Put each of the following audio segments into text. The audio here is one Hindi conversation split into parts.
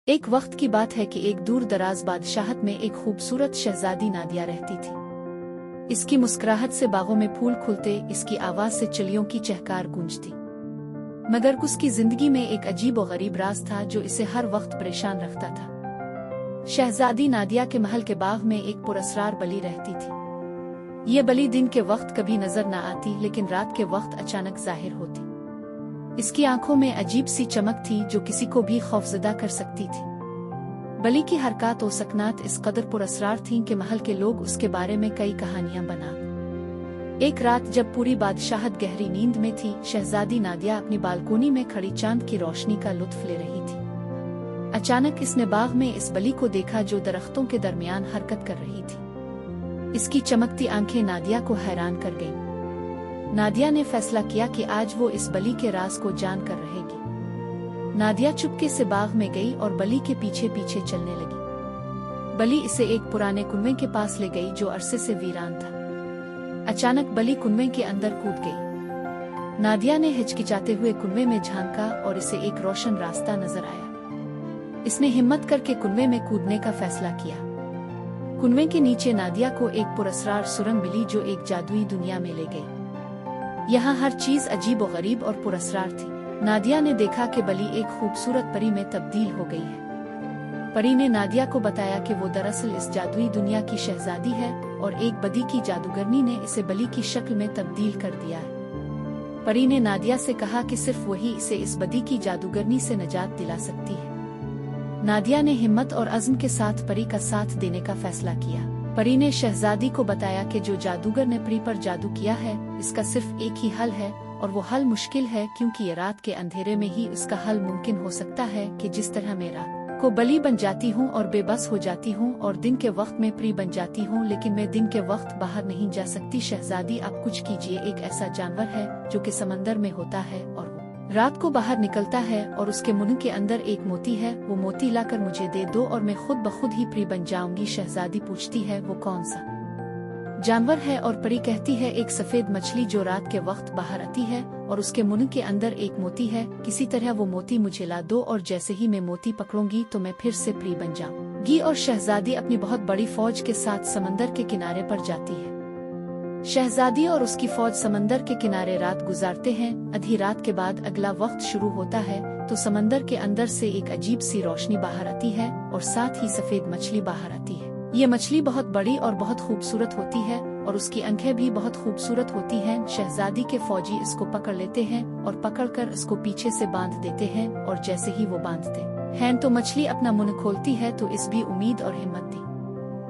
एक वक्त की बात है कि एक दूर दराज बादशाहत में एक खूबसूरत शहजादी नादिया रहती थी। इसकी मुस्कुराहट से बागों में फूल खुलते, इसकी आवाज से चिड़ियों की चहकार गूंजती। मगर उसकी जिंदगी में एक अजीब और गरीब राज था जो इसे हर वक्त परेशान रखता था। शहजादी नादिया के महल के बाग में एक पुरस्रार बली रहती थी। ये बली दिन के वक्त कभी नजर न आती, लेकिन रात के वक्त अचानक जाहिर होती। इसकी आंखों में अजीब सी चमक थी जो किसी को भी खौफजदा कर सकती थी। बली की हरकत और सकनात इस कदर पुरस्रार थीं कि महल के लोग उसके बारे में कई कहानियां बना। एक रात जब पूरी बादशाहत गहरी नींद में थी, शहजादी नादिया अपनी बालकोनी में खड़ी चांद की रोशनी का लुत्फ ले रही थी। अचानक इसने बाग में इस बली को देखा जो दरख्तों के दरमियान हरकत कर रही थी। इसकी चमकती आंखें नादिया को हैरान कर गईं। नादिया ने फैसला किया कि आज वो इस बली के राज को जान कर रहेगी। नादिया चुपके से बाग में गई और बली के पीछे पीछे चलने लगी। बली इसे एक पुराने कुएं के पास ले गई जो अरसे से वीरान था। अचानक बली कुएं के अंदर कूद गई। नादिया ने हिचकिचाते हुए कुएं में झांका और इसे एक रोशन रास्ता नजर आया। इसने हिम्मत करके कुएं में कूदने का फैसला किया। कुएं के नीचे नादिया को एक पुरस्रार सुरंग मिली जो एक जादुई दुनिया में ले गई। यहाँ हर चीज अजीब और गरीब और पुरस्रार थी। नादिया ने देखा कि बली एक खूबसूरत परी में तब्दील हो गई है। परी ने नादिया को बताया कि वो दरअसल इस जादुई दुनिया की शहजादी है और एक बदी की जादूगरनी ने इसे बली की शक्ल में तब्दील कर दिया है। परी ने नादिया से कहा कि सिर्फ वही इसे इस बदी की जादूगरनी से निजात दिला सकती है। नादिया ने हिम्मत और अज़्म के साथ परी का साथ देने का फैसला किया। परी ने शहजादी को बताया कि जो जादूगर ने परी पर जादू किया है, इसका सिर्फ एक ही हल है और वो हल मुश्किल है, क्योंकि ये रात के अंधेरे में ही उसका हल मुमकिन हो सकता है कि जिस तरह मैं रात को बली बन जाती हूँ और बेबस हो जाती हूँ और दिन के वक्त में परी बन जाती हूँ, लेकिन मैं दिन के वक्त बाहर नहीं जा सकती। शहजादी, आप कुछ कीजिए। एक ऐसा जानवर है जो कि समंदर में होता है और रात को बाहर निकलता है और उसके मुंह के अंदर एक मोती है। वो मोती लाकर मुझे दे दो और मैं खुद ब खुद ही परी बन जाऊंगी। शहजादी पूछती है, वो कौन सा जानवर है? और परी कहती है, एक सफेद मछली जो रात के वक्त बाहर आती है और उसके मुंह के अंदर एक मोती है। किसी तरह वो मोती मुझे ला दो और जैसे ही मैं मोती पकड़ूंगी तो मैं फिर से परी बन जाऊंगी। और शहजादी अपनी बहुत बड़ी फौज के साथ समंदर के किनारे पर जाती है। शहजादी और उसकी फौज समंदर के किनारे रात गुजारते हैं। आधी रात के बाद अगला वक्त शुरू होता है तो समंदर के अंदर से एक अजीब सी रोशनी बाहर आती है और साथ ही सफेद मछली बाहर आती है। ये मछली बहुत बड़ी और बहुत खूबसूरत होती है और उसकी आंखें भी बहुत खूबसूरत होती हैं। शहजादी के फौजी इसको पकड़ लेते हैं और पकड़कर इसको पीछे से बांध देते हैं और जैसे ही वो बांधते हैं तो मछली अपना मुंह खोलती है तो इस भी उम्मीद और हिम्मत थी।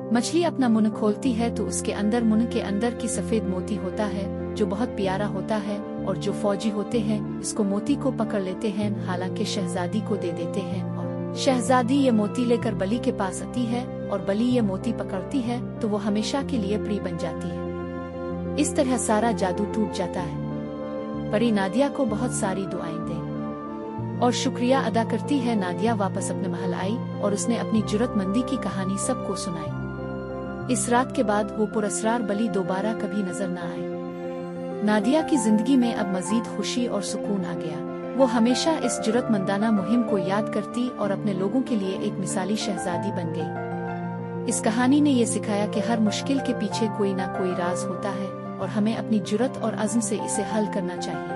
मछली अपना मुंह खोलती है तो उसके अंदर मुंह के अंदर की सफेद मोती होता है जो बहुत प्यारा होता है और जो फौजी होते हैं इसको मोती को पकड़ लेते हैं, हालांकि शहजादी को दे देते हैं। और शहजादी ये मोती लेकर बली के पास आती है और बली ये मोती पकड़ती है तो वो हमेशा के लिए परी बन जाती है। इस तरह सारा जादू टूट जाता है। परी नादिया को बहुत सारी दुआएं दे और शुक्रिया अदा करती है। नादिया वापस अपने महल आई और उसने अपनी जुर्रतमंदी की कहानी सबको सुनाई। इस रात के बाद वो पुरस्रार बली दोबारा कभी नजर न आए। नादिया की जिंदगी में अब मजीद खुशी और सुकून आ गया। वो हमेशा इस जुर्रतमंदाना मुहिम को याद करती और अपने लोगों के लिए एक मिसाली शहजादी बन गई। इस कहानी ने ये सिखाया कि हर मुश्किल के पीछे कोई ना कोई राज होता है और हमें अपनी जुर्रत और अज़्म से इसे हल करना चाहिए।